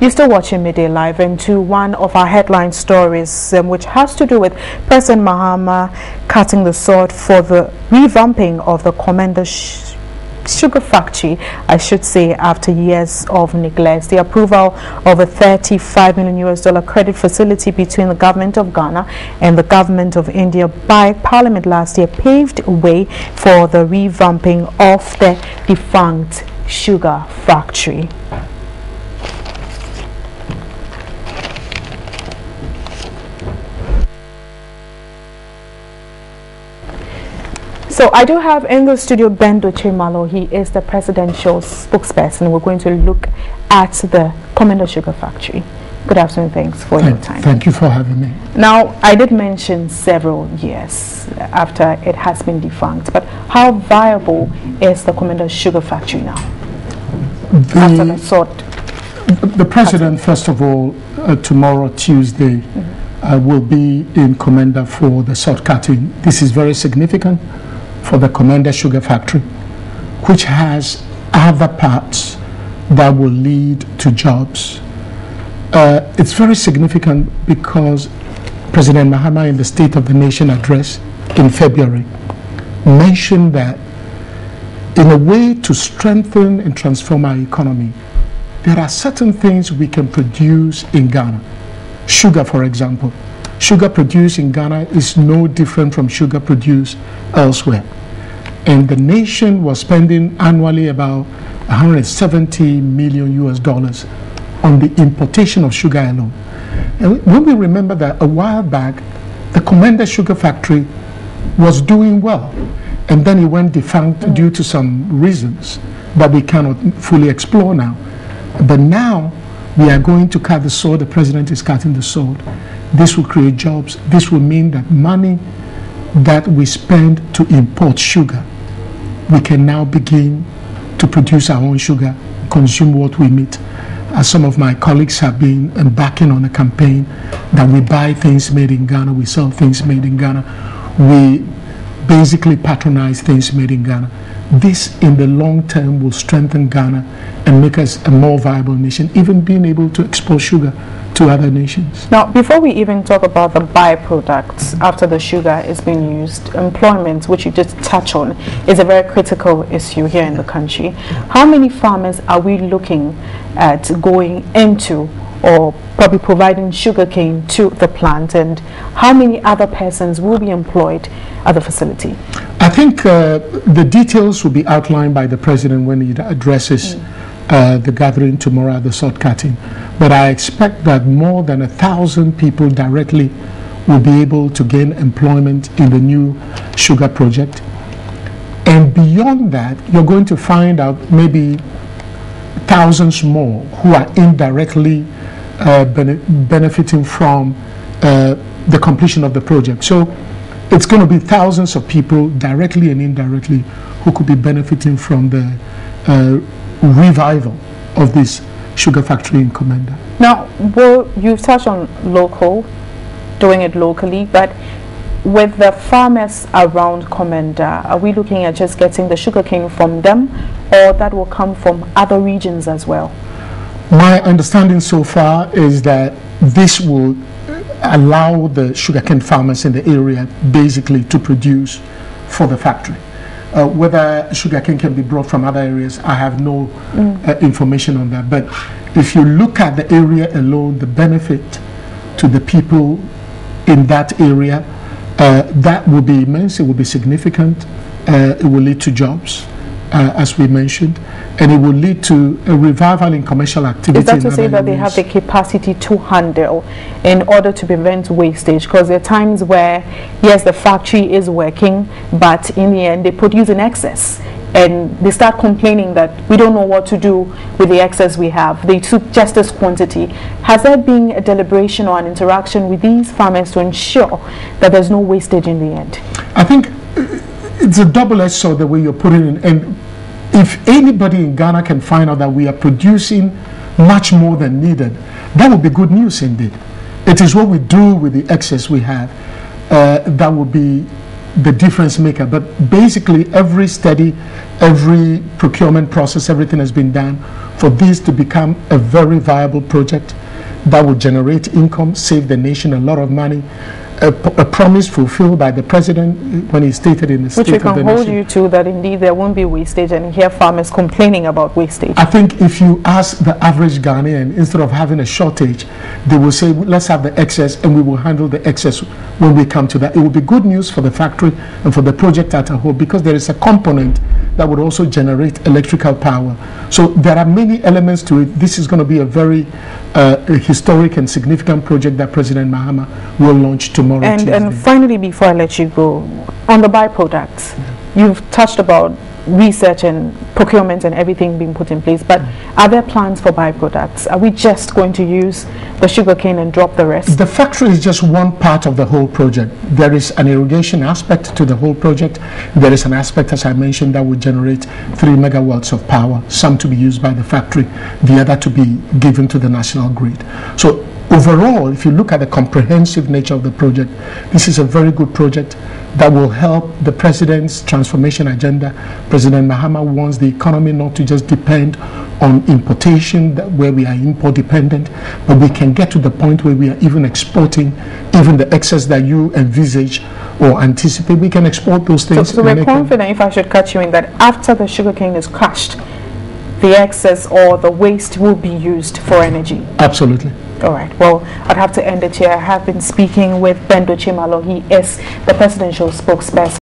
You're still watching Midday Live, and to one of our headline stories, which has to do with President Mahama cutting the sword for the revamping of the Komenda sugar factory, I should say, after years of neglect. The approval of a $35 million credit facility between the government of Ghana and the government of India by Parliament last year paved way for the revamping of the defunct sugar factory. So I do have in the studio Dotse Malor. He is the presidential spokesperson. We're going to look at the Komenda sugar factory. Good afternoon. Thanks for your time. Thank you for having me. Now, I did mention several years after it has been defunct, but how viable is the Komenda sugar factory now? After the sword. The president, first of all, tomorrow, Tuesday, will be in Komenda for the sword cutting. This is very significant for the Komenda sugar factory, which has other parts that will lead to jobs. It's very significant because President Mahama, in the State of the Nation address in February, mentioned that in a way to strengthen and transform our economy, there are certain things we can produce in Ghana. Sugar, for example. Sugar produced in Ghana is no different from sugar produced elsewhere. And the nation was spending annually about $170 million on the importation of sugar alone. And when we remember that a while back, the Komenda sugar factory was doing well. And then it went defunct due to some reasons that we cannot fully explore now. But now we are going to cut the sword. The president is cutting the sword. This will create jobs. This will mean that money that we spend to import sugar, we can now begin to produce our own sugar, consume what we meet. As some of my colleagues have been embarking on a campaign that we buy things made in Ghana, we sell things made in Ghana, we basically patronize things made in Ghana. This, in the long term, will strengthen Ghana and make us a more viable nation, even being able to export sugar to other nations. Now, before we even talk about the byproducts after the sugar is being used, employment, which you just touch on, is a very critical issue here in the country. How many farmers are we looking at going into or probably providing sugarcane to the plant, and how many other persons will be employed at the facility? I think the details will be outlined by the president when he addresses the gathering tomorrow at the sword cutting. But I expect that more than 1,000 people directly will be able to gain employment in the new sugar project. And beyond that, you're going to find out maybe thousands more who are indirectly benefiting from the completion of the project. So it's going to be thousands of people directly and indirectly who could be benefiting from the revival of this sugar factory in Komenda. Now, well, you've touched on local, doing it locally, but with the farmers around Komenda, are we looking at just getting the sugarcane from them, or that will come from other regions as well? My understanding so far is that this will allow the sugarcane farmers in the area basically to produce for the factory. Whether sugarcane can be brought from other areas, I have no information on that. But if you look at the area alone, the benefit to the people in that area, that will be immense, it will be significant, it will lead to jobs, as we mentioned, and it will lead to a revival in commercial activity. Is that to say that they have the capacity to handle in order to prevent wastage? Because there are times where, yes, the factory is working, but in the end they produce in excess, and they start complaining that we don't know what to do with the excess we have. They took just this quantity. Has there been a deliberation or an interaction with these farmers to ensure that there's no wastage in the end? I think it's a double-edged sword the way you're putting it in. And if anybody in Ghana can find out that we are producing much more than needed, that would be good news indeed. It is what we do with the excess we have that will be the difference maker. But basically every study, every procurement process, everything has been done for this to become a very viable project that will generate income, save the nation a lot of money, a promise fulfilled by the president when he stated in the State of the Nation. Which we can hold you to, that indeed there won't be wastage, and hear farmers complaining about wastage. I think if you ask the average Ghanaian, instead of having a shortage, they will say, let's have the excess and we will handle the excess when we come to that. It will be good news for the factory and for the project as a whole, because there is a component that would also generate electrical power. So there are many elements to it. This is going to be a very historic and significant project that President Mahama will launch tomorrow. And finally, before I let you go, on the byproducts, you've touched about research and procurement and everything being put in place, but are there plans for byproducts? Are we just going to use the sugarcane and drop the rest? The factory is just one part of the whole project. There is an irrigation aspect to the whole project. There is an aspect, as I mentioned, that would generate 3 megawatts of power, some to be used by the factory, the other to be given to the national grid. So overall, if you look at the comprehensive nature of the project, this is a very good project that will help the president's transformation agenda. President Mahama wants the economy not to just depend on importation, where we are import dependent, but we can get to the point where we are even exporting, even the excess that you envisage or anticipate, we can export those things. So we're confident, if I should cut you in, that after the sugarcane is crushed, the excess or the waste will be used for energy. Absolutely. All right. Well, I'd have to end it here. I have been speaking with Dotse Malor. He is the presidential spokesperson.